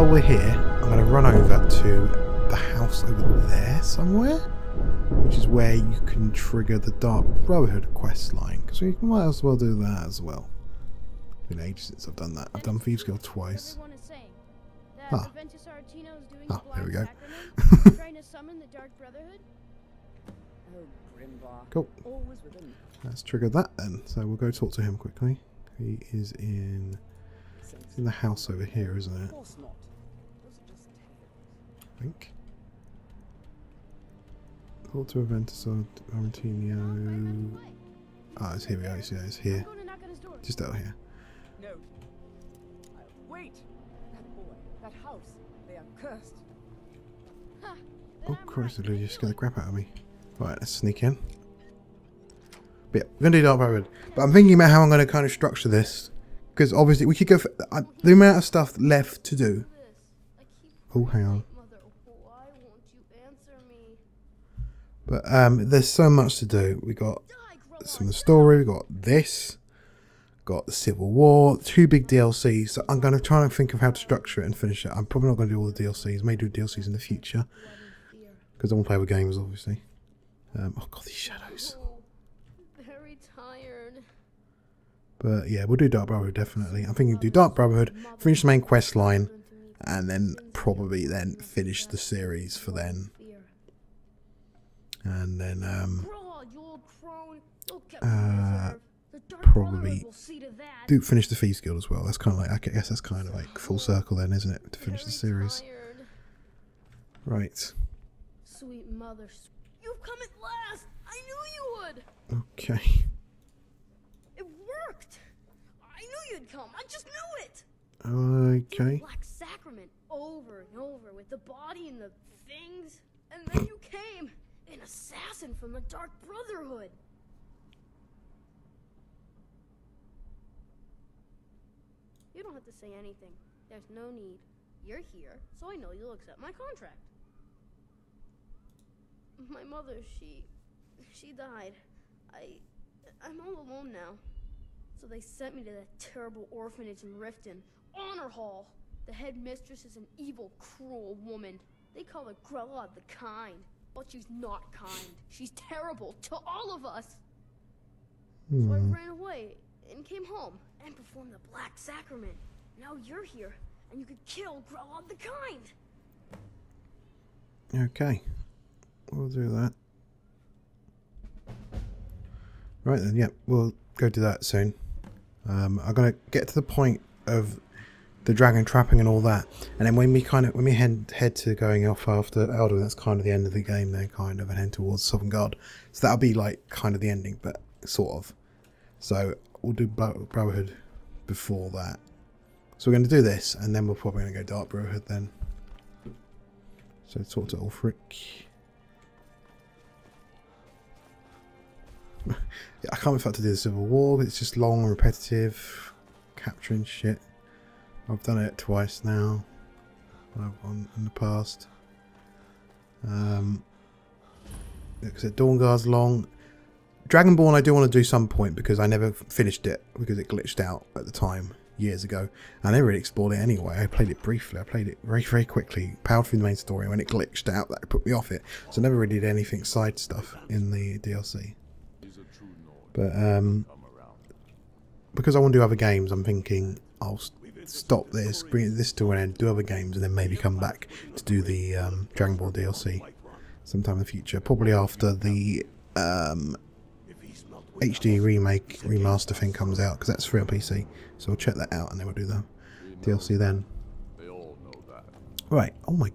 while we're here, I'm going to run over to the house over there somewhere, which is where you can trigger the Dark Brotherhood quest line, because we might as well do that as well. It's been ages since I've done that. I've done Thieves Guild twice. Ah. Ah, there we go. Cool. Let's trigger that then. So we'll go talk to him quickly. He is in the house over here, isn't it? I think. Talk to Aventusar, Arentinio. Ah, it's here we are. Yeah, it's here. Just out here. No. Wait! That boy, that house, they are cursed. Oh Christ, they just scared the crap out of me. Right, let's sneak in. But yeah, we're going to do Dark Brotherhood. But I'm thinking about how I'm going to kind of structure this. Because obviously we could go for the amount of stuff left to do. Oh, hang on. But there's so much to do. We got some of the story, we got this, got the Civil War, 2 big DLCs. So I'm going to try and think of how to structure it and finish it. I'm probably not going to do all the DLCs. May do DLCs in the future because I want to play with games, obviously. Oh god, these shadows. Very tired. But yeah, we'll do Dark Brotherhood definitely. I'm thinking do Dark Brotherhood, finish the main quest line, and then probably then finish the series for then. And then probably do finish the Thieves Guild as well. That's kind of like, I guess that's kind of like full circle then, isn't it, to finish the series? Right. Sweet mother, you've come at last. I knew you would. Okay. It worked. I knew you'd come. I just knew it. Okay. Black Sacrament over and over with the body and the things, and then you came. An assassin from the Dark Brotherhood. You don't have to say anything. There's no need. You're here, so I know you'll accept my contract. My mother, she died. I'm all alone now. So they sent me to that terrible orphanage in Riften. Honor Hall. The headmistress is an evil, cruel woman. They call her Grella the Kind. But she's not kind. She's terrible to all of us. So I ran away and came home and performed the Black Sacrament. Now you're here and you could kill Grella the Kind. Okay. We'll do that. Right then, yep, we'll go do that soon. I'm gonna get to the point of the dragon trapping and all that, and then when we head to going off after Alduin, that's kind of the end of the game then, kind of, and head towards Southern Guard. So that'll be like kind of the ending, but sort of. So we'll do Brotherhood before that. So we're going to do this, and then we're probably going to go Dark Brotherhood then. So talk to Ulfric. I can't be fucked to do the Civil War, but it's just long and repetitive, capturing shit. I've done it twice now. In the past. Like I said, Dawnguard's long. Dragonborn I do want to do some point because I never finished it because it glitched out at the time years ago. I never really explored it anyway. I played it briefly. I played it very, very quickly. Powered through the main story. When it glitched out, that put me off it. So I never really did anything side stuff in the DLC. But because I want to do other games, I'm thinking I'll stop this, bring this to an end, do other games, and then maybe come back to do the Dragon Ball DLC sometime in the future. Probably after the HD remake, remaster thing comes out, because that's free on PC. So we'll check that out and then we'll do the DLC then. Right, oh my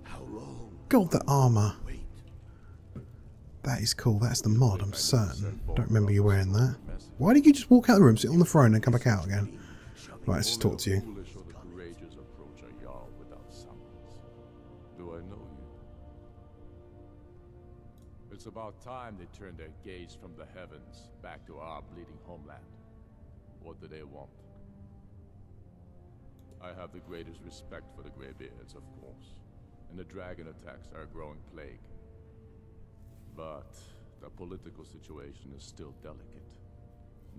god, the armour. That is cool, that's the mod, I'm certain. Don't remember you wearing that. Why did you just walk out of the room, sit on the throne and come back out again? Right, let's just talk to you. It's about time they turned their gaze from the heavens back to our bleeding homeland. What do they want? I have the greatest respect for the Greybeards, of course, and the dragon attacks are a growing plague. But the political situation is still delicate.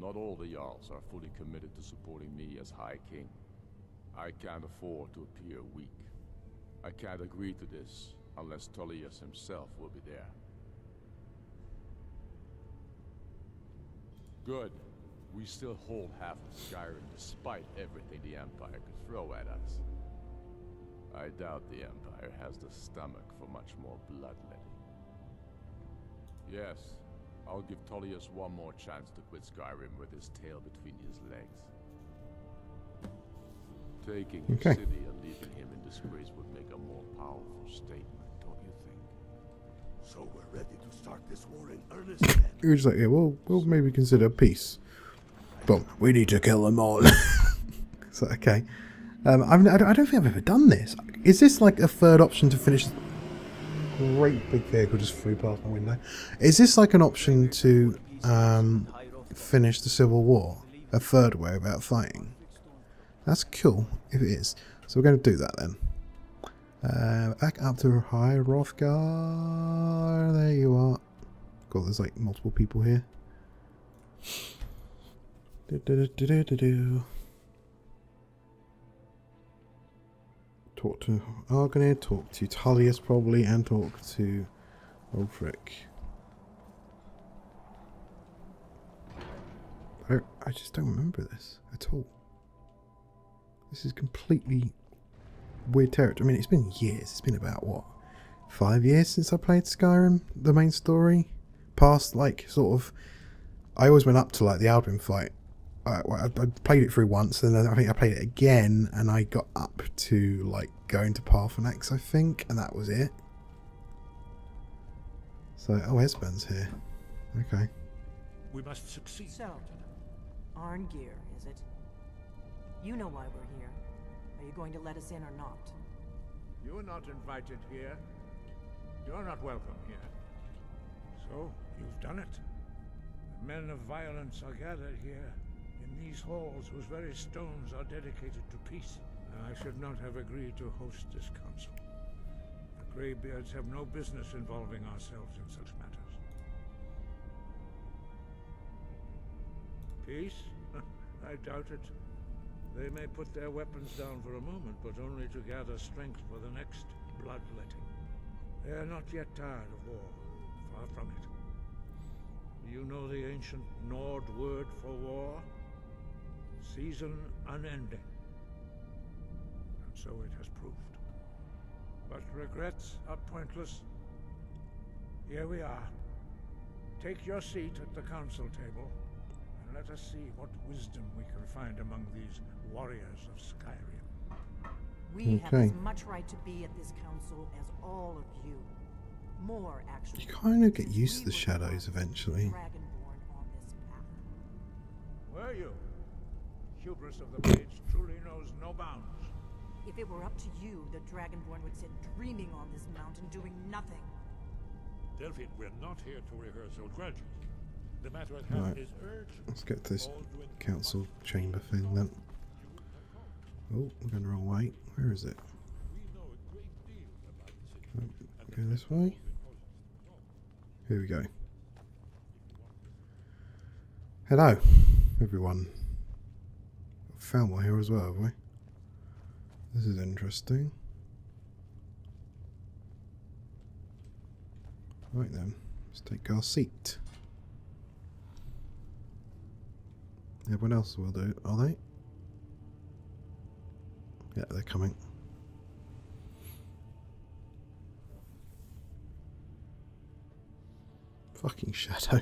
Not all the Jarls are fully committed to supporting me as High King. I can't afford to appear weak. I can't agree to this unless Tullius himself will be there. Good. We still hold half of Skyrim despite everything the Empire could throw at us. I doubt the Empire has the stomach for much more bloodletting. Yes, I'll give Tullius one more chance to quit Skyrim with his tail between his legs. Taking his city and leaving him in disgrace would make a more powerful statement, don't you think? So we're ready to start this war in earnest then? You're just like, yeah, we'll maybe consider peace. But we need to kill them all. So, okay. I don't think I've ever done this. Is this like a third option to finish? Great big vehicle just flew past my window. Is this like an option to finish the Civil War? A third way without fighting? That's cool, if it is. So we're going to do that then. Back up to HyRFX. There you are. God, there's like multiple people here. Talk to Argonir, talk to Tullius probably, and talk to Ulfric. I just don't remember this at all. This is completely weird territory. I mean, it's been years. It's been about, what, 5 years since I played Skyrim, the main story? Past, like, sort of... I always went up to, like, the Alduin fight. I played it through once, and then I think I played it again, and I got up to, like, going to Parallax, I think, and that was it. So, oh, Esbern's here. Okay. We must succeed. So, Arngeir, is it? You know why we're here. Are you going to let us in or not? You are not invited here. You are not welcome here. So, you've done it. The men of violence are gathered here, in these halls whose very stones are dedicated to peace. I should not have agreed to host this council. The Greybeards have no business involving ourselves in such matters. Peace? I doubt it. They may put their weapons down for a moment, but only to gather strength for the next bloodletting. They are not yet tired of war. Far from it. You know the ancient Nord word for war? Season unending. And so it has proved. But regrets are pointless. Here we are. Take your seat at the council table, and let us see what wisdom we can find among these warriors of Skyrim. We have as much right to be at this council as all of you. More, actually. You kind of get used to the shadows eventually. Dragonborn on this path. Were you? Hubris of the Mage truly knows no bounds. If it were up to you, the Dragonborn would sit dreaming on this mountain doing nothing. Delphine, we're not here to rehearse old grudges. The matter at hand is urgent. Let's get to this council chamber thing then. Oh, we're going the wrong way. Where is it? Go this way. Here we go. Hello, everyone. Found one here as well, have we? This is interesting. Right then, let's take our seat. Everyone else will do, are they? Yeah, they're coming. Fucking shadow.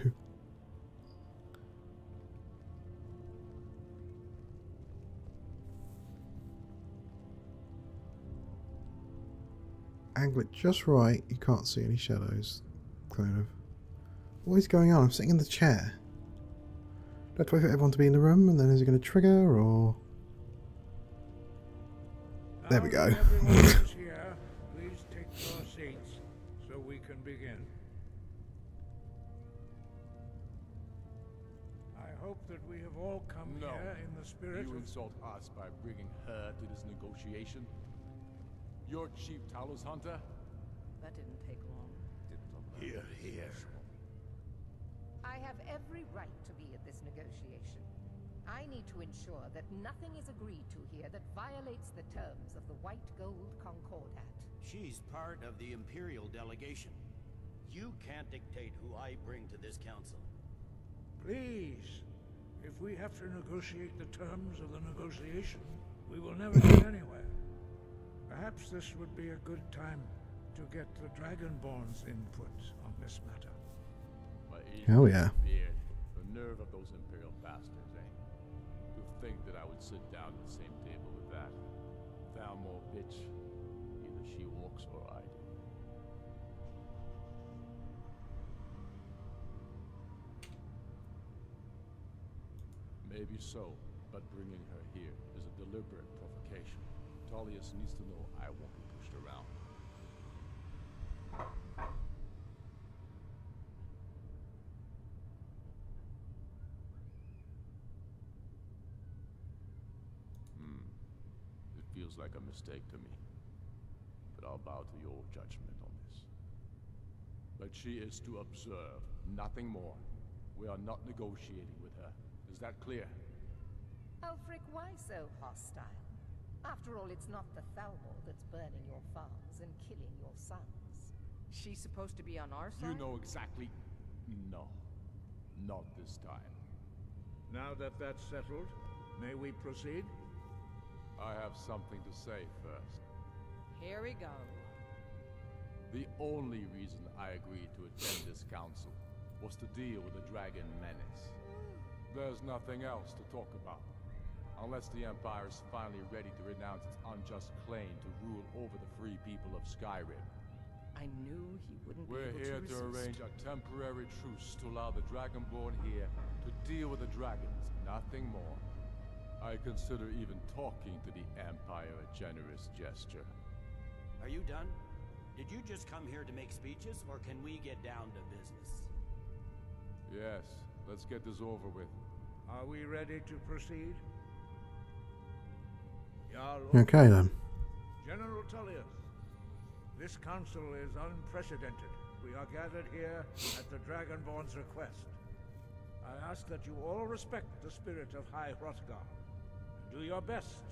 Angle it just right, you can't see any shadows. Kind of. What is going on? I'm sitting in the chair. Do I have to wait for everyone to be in the room and then is it going to trigger or... There we go. Here, please take your seats so we can begin. I hope that we have all come here in the spirit You of... insult us by bringing her to this negotiation? Your chief Talos hunter? That didn't take long. Here, here. I have every right to be at this negotiation. I need to ensure that nothing is agreed to here that violates the terms of the White Gold Concordat. She's part of the Imperial delegation. You can't dictate who I bring to this council. Please, if we have to negotiate the terms of the negotiation, we will never get anywhere. Perhaps this would be a good time to get the Dragonborn's input on this matter. Oh yeah. Beard. The nerve of those Imperial bastards, eh? To think that I would sit down at the same table with that foul more bitch. Either she walks or I do. Maybe so, but bringing her here is a deliberate provocation. Tullius needs to know I won't be pushed around. It feels like a mistake to me, but I'll bow to your judgment on this. But she is to observe, nothing more. We are not negotiating with her. Is that clear? Ulfric, why so hostile? After all, it's not the Thalmor that's burning your farms and killing your sons. She's supposed to be on our side? You know exactly... No. Not this time. Now that that's settled, may we proceed? I have something to say first. Here we go. The only reason I agreed to attend this council was to deal with the dragon menace. There's nothing else to talk about. Unless the Empire is finally ready to renounce its unjust claim to rule over the free people of Skyrim. I knew he wouldn't We're be here able to to resist. arrange a temporary truce to allow the Dragonborn here to deal with the dragons, nothing more. I consider even talking to the Empire a generous gesture. Are you done? Did you just come here to make speeches, or can we get down to business? Yes, let's get this over with. Are we ready to proceed? Jarl Okay then. General Tullius, this council is unprecedented. We are gathered here at the Dragonborn's request. I ask that you all respect the spirit of HyRFX. Do your best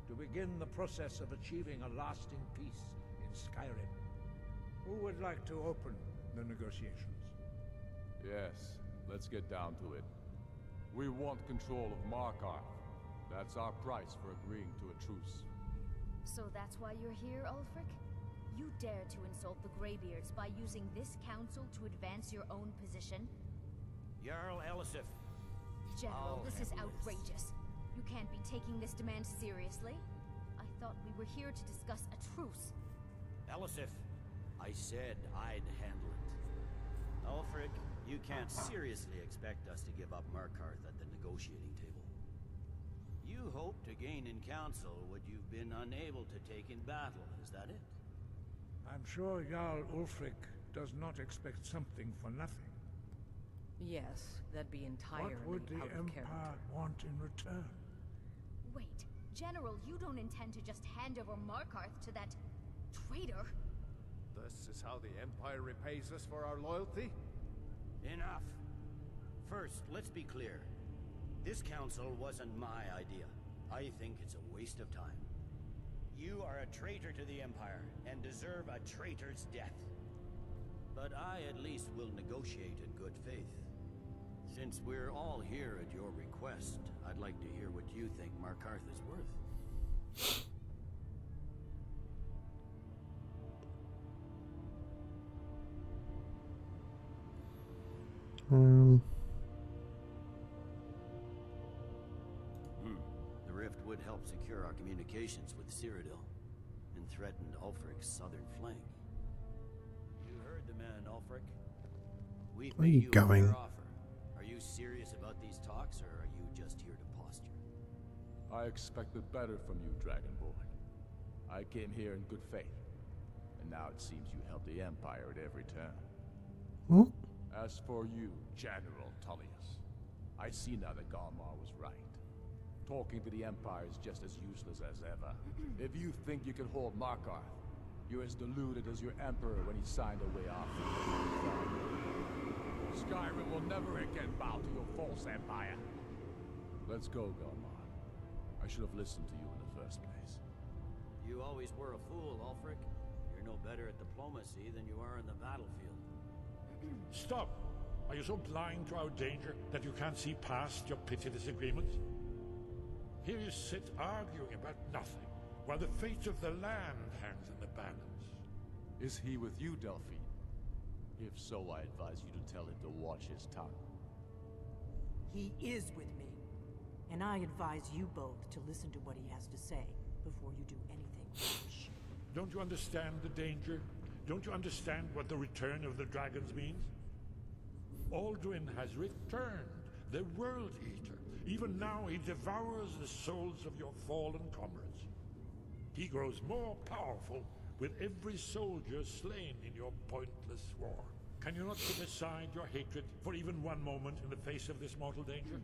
to begin the process of achieving a lasting peace in Skyrim. Who would like to open the negotiations? Yes, let's get down to it. We want control of Markarth. That's our price for agreeing to a truce. So that's why you're here, Ulfric? You dare to insult the Greybeards by using this council to advance your own position? Jarl Elisif. General, I'll this is handle this. outrageous. You can't be taking this demand seriously. I thought we were here to discuss a truce. Elisif, I said I'd handle it. Ulfric, you can't seriously expect us to give up Markarth at the negotiating table. You hope to gain in council what you've been unable to take in battle, is that it? I'm sure Jarl Ulfric does not expect something for nothing. Yes, that'd be entirely What would the out of Empire character. want in return? Wait, General, you don't intend to just hand over Markarth to that traitor? This is how the Empire repays us for our loyalty? Enough. First, let's be clear. This council wasn't my idea. I think it's a waste of time. You are a traitor to the Empire, and deserve a traitor's death. But I at least will negotiate in good faith. Since we're all here at your request, I'd like to hear what you think Markarth is worth. The rift would help secure our communications with Cyrodiil, and threatened Ulfric's southern flank. You heard the man, Ulfric. We've Where are made you you going? a fair offer. Are you serious about these talks, or are you just here to posture? I expected better from you, Dragonborn. I came here in good faith, and now it seems you help the Empire at every turn. What? As for you, General Tullius, I see now that Galmar was right. Talking to the Empire is just as useless as ever. If you think you can hold Markarth, you're as deluded as your Emperor when he signed away our freedom. Skyrim will never again bow to your false empire. Let's go, Galmar. I should have listened to you in the first place. You always were a fool, Ulfric. You're You're no better at diplomacy than you are in the battlefield. Stop! Are you so blind to our danger that you can't see past your petty disagreements? Here you sit arguing about nothing, while the fate of the land hangs in the balance. Is he with you, Delphine? If so, I advise you to tell him to watch his tongue. He is with me. And I advise you both to listen to what he has to say before you do anything rash. Don't you understand the danger? Don't you understand what the return of the dragons means? Alduin has returned, the World Eater. Even now he devours the souls of your fallen comrades. He grows more powerful with every soldier slain in your pointless war. Can you not put aside your hatred for even one moment in the face of this mortal danger?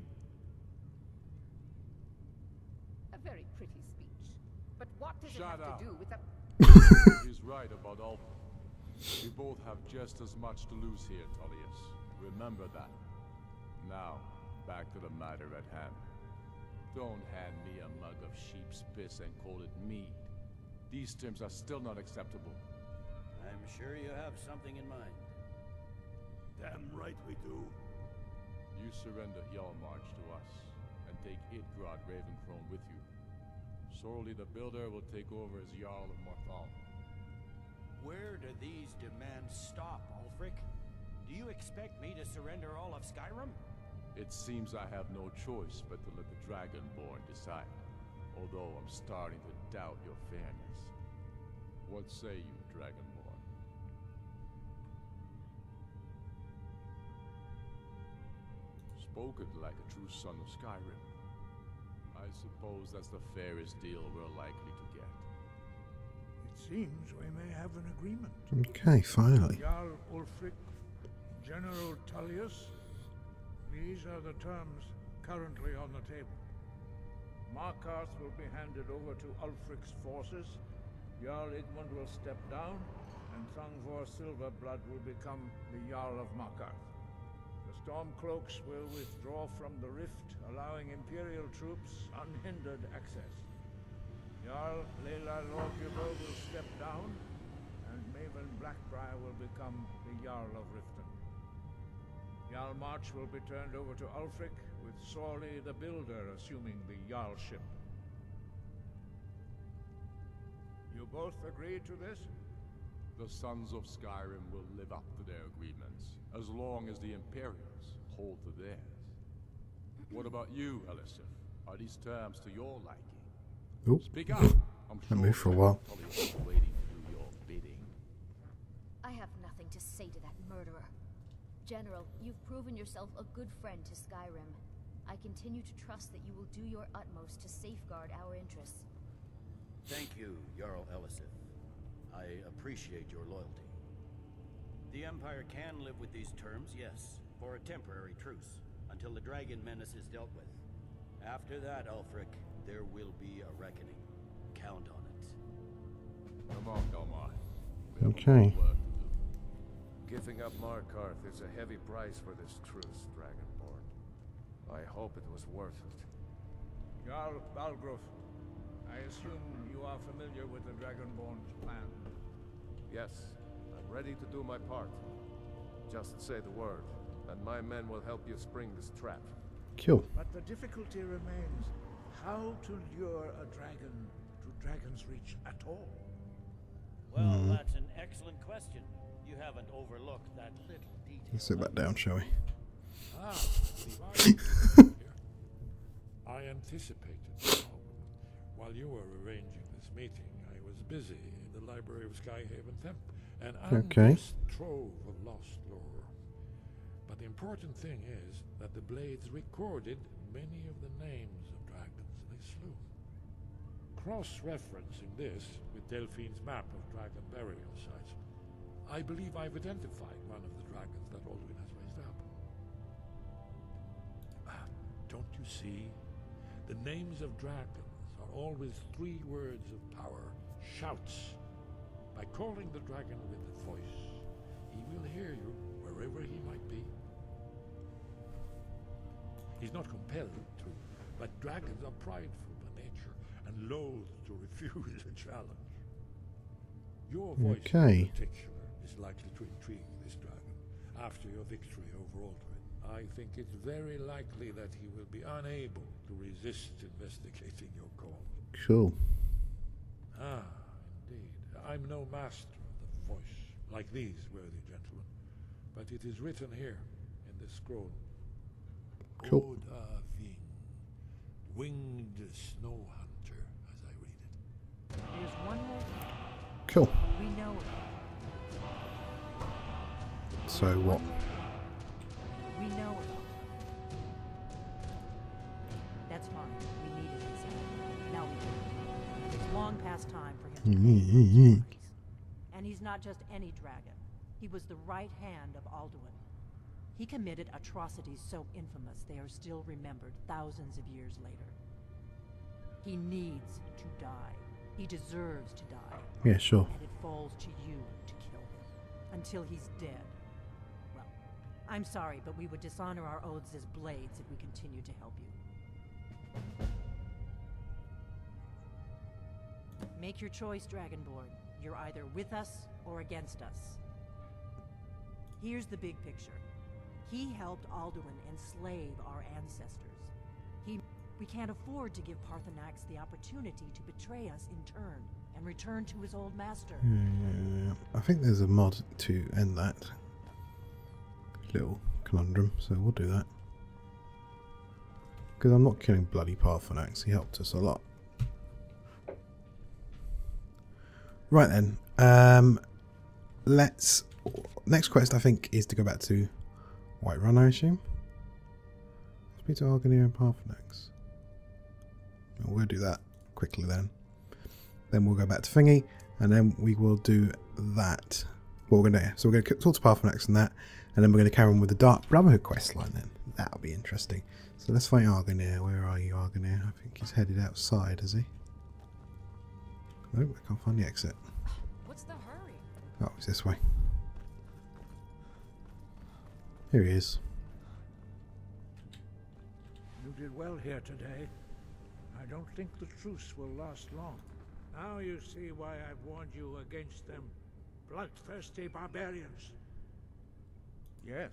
A very pretty speech. But what does it Shut have up. to do with the... He's right about all. We both have just as much to lose here, Tullius. Remember that. Now, back to the matter at hand. Don't hand me a mug of sheep's piss and call it mead. These terms are still not acceptable. I'm sure you have something in mind. Damn right we do. You surrender Hjalmarch to us, and take Idgrod Ravencrone with you. Sorely the Builder will take over as Jarl of Morthal. Where do these demands stop, Ulfric? Do you expect me to surrender all of Skyrim? It seems I have no choice but to let the Dragonborn decide, although I'm starting to doubt your fairness. What say you, Dragonborn? Spoken like a true son of Skyrim. I suppose that's the fairest deal we're likely to get. It seems we may have an agreement. Okay, finally. Jarl Ulfric, General Tullius, these are the terms currently on the table. Markarth will be handed over to Ulfric's forces, Jarl Igmund will step down, and Thangvor Silverblood will become the Jarl of Markarth. The Stormcloaks will withdraw from the rift, allowing Imperial troops unhindered access. Jarl Leila Lorgubo will step down, and Maven Blackbriar will become the Jarl of Riften. Hjalmarch will be turned over to Ulfric, with Sorley the Builder assuming the Jarlship. You both agree to this? The Sons of Skyrim will live up to their agreements, as long as the Imperials hold to theirs. What about you, Elisif? Are these terms to your liking? Oop. Speak up! I'm That moved for a while. Tullius is waiting to do your bidding. I have nothing to say to that murderer. General, you've proven yourself a good friend to Skyrim. I continue to trust that you will do your utmost to safeguard our interests. Thank you, Jarl Elisif. I appreciate your loyalty. The Empire can live with these terms, yes, for a temporary truce, until the dragon menace is dealt with. After that, Ulfric, there will be a reckoning. Count on it. Come on, Hjalmarch. Okay. Giving up Markarth is a heavy price for this truce, Dragonborn. I hope it was worth it. Jarl Balgruf, I assume you are familiar with the Dragonborn's plan. Yes, I'm ready to do my part. Just say the word, and my men will help you spring this trap. Cool. But the difficulty remains how to lure a dragon to Dragon's Reach at all. Well, that's an excellent question. You haven't overlooked that little detail. Let's sit back down, shall we? I anticipated this moment. While you were arranging this meeting, I was busy in the library of Skyhaven Temp, an endless trove of lost lore. But the important thing is that the blades recorded many of the names of dragons they slew. Cross-referencing this with Delphine's map of dragon burial sites, I believe I've identified one of the dragons that Alduin has raised up. Don't you see? The names of dragons are always 3 words of power, shouts. By calling the dragon with the voice, he will hear you wherever he might be. He's not compelled to, but dragons are prideful by nature and loath to refuse a challenge. Your voice Okay. in particular is likely to intrigue this dragon after your victory over Alduin. I think it's very likely that he will be unable to resist investigating your call. Cool. Ah, indeed. I'm no master of the voice, like these worthy gentlemen, but it is written here in this scroll. Cool. Oda Ving, winged snow hunter, as I read it. There's one more thing. Cool. We know it. So what? We know it. That's fine. We needed his. Now we do. It's long past time for him to pay those stories. And he's not just any dragon. He was the right hand of Alduin. He committed atrocities so infamous they are still remembered thousands of years later. He needs to die. He deserves to die. Yeah, sure. And it falls to you to kill him. Until he's dead. Well, I'm sorry, but we would dishonor our oaths as blades if we continue to help you. Make your choice, Dragonborn. You're either with us or against us. Here's the big picture. He helped Alduin enslave our ancestors. We can't afford to give Parthenax the opportunity to betray us in turn and return to his old master. I think there's a mod to end that little conundrum, so we'll do that. Because I'm not killing bloody Parthenax, he helped us a lot. Right then, next quest I think is to go back to Whiterun, I assume. Speak to Argoneer and Parthenax. We'll do that quickly then. Then we'll go back to Thingy, and then we will do that. What we're gonna do. So we're gonna talk to Parthenax and that, and then we're gonna carry on with the Dark Brotherhood quest line. Then that'll be interesting. So let's find Argoneer. Where are you, Argoneer? I think he's headed outside, is he? Nope, I can't find the exit. What's the hurry? Oh, it's this way. Here he is. You did well here today. I don't think the truce will last long. Now you see why I've warned you against them bloodthirsty barbarians. Yes,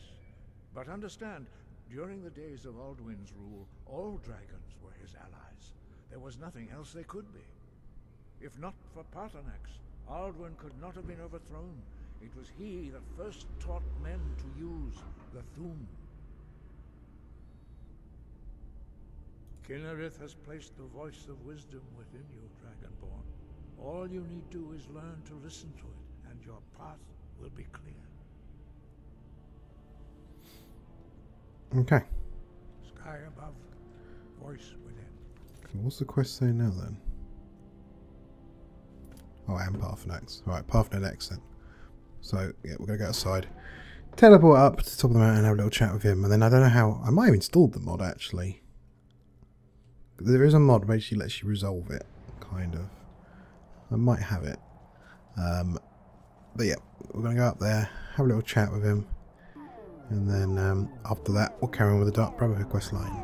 but understand, during the days of Alduin's rule, all dragons were his allies. There was nothing else they could be. If not for Parthenax, Alduin could not have been overthrown. It was he that first taught men to use the Thum. Kinnerith has placed the voice of wisdom within you, Dragonborn. All you need do is learn to listen to it, and your path will be clear. Okay. Sky above, voice within. So what's the quest saying now then? Oh, and Parthenax. Alright, Parthenax then. So, yeah, we're going to go outside. Teleport up to the top of the mountain and have a little chat with him. And then I don't know how... I might have installed the mod, actually. There is a mod which actually lets you resolve it, kind of. I might have it. But yeah, we're going to go up there, have a little chat with him. And then after that, we'll carry on with the Dark Brotherhood quest line.